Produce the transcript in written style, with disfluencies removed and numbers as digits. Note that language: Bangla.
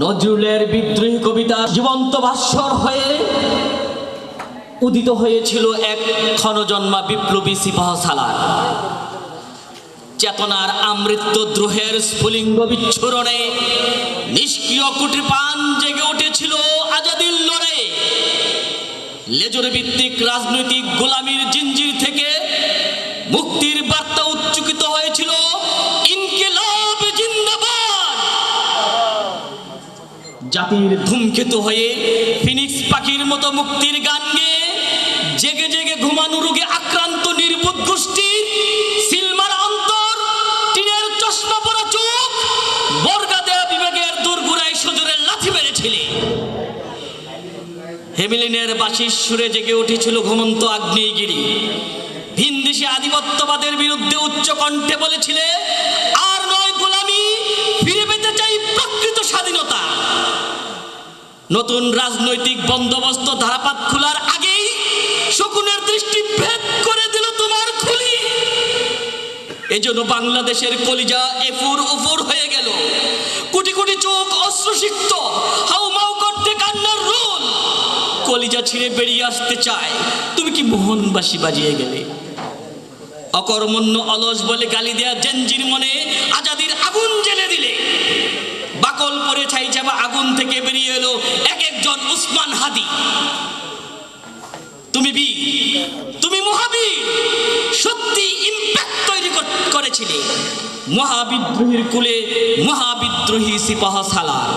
নজরুলের বিদ্রোহী কবিতা জীবন্ত ভাস্বর হয়ে উদিত হয়েছিল এক ক্ষণজন্মা বিপ্লবী সিপাহসালার। চেতনার আমৃত্য দ্রোহের স্ফুলিঙ্গ বিচ্ছুরণে নিষ্ক্রিয় কুটিরপান জেগে উঠেছিল আজাদির লড়াইয়ে। লেজর ভিত্তিক রাজনৈতিক গোলামির জিঞ্জির থেকে মুক্তির বার্তা উচ্চকিত হয়েছিল ইনকিলাব জিন্দাবাদ। জাতির ধূমকেতু হয়ে ফিনিক্স পাখির মতো মুক্তির গান গেয়ে জেগে জেগে ঘুমানো রোগে আক্রান্ত নির্বোধ গোষ্ঠীর সিলমার অন্তর, টিনের চশমা পরা চোখ, বর্গা দেয়া বিবেকের দোরগোড়ায় সজোরে লাথি মেরেছিলে। হেমিলিনের বাঁশির সুরে জেগে উঠেছিল ঘুমন্ত আগ্নেয়গিরি। ভিনদেশি আধিপত্যবাদের বিরুদ্ধে উচ্চ কণ্ঠে বলেছিলে, আর নয় গোলামি, ফিরে পেতে চাই প্রকৃত স্বাধীনতা। নতুন রাজনৈতিক বন্দোবস্ত ধারাপাত খোলার আগেই শকুনের দৃষ্টি ভেদ করে দিল তোমার খুলি। এজন্য বাংলাদেশের কলিজা এফুর উফুর হয়ে গেল। কোটি কোটি চোখ অশ্রুসিক্ত, হাউমাউ করতে কান্নার রোল। কলিজা ছিঁড়ে বেরিয়ে আসতে চায়, তুমি কি মোহনবাসী বাজিয়ে গেলে। অকর্মণ্য অলস বলে গালি দেয়া জেনজির মনে আজাদির আগুন জ্বেলে দিলে। বাকল পরে ছাই চাপা আগুন থেকে বেরিয়ে এলো এক একজন উসমান হাদি। তুমি বীর, তুমি মহাবীর, সত্যি ইম্প্যাক্ট তৈরি করেছিলে। মহাবিদ্রোহীর কুলে মহাবিদ্রোহী সিপাহসালার।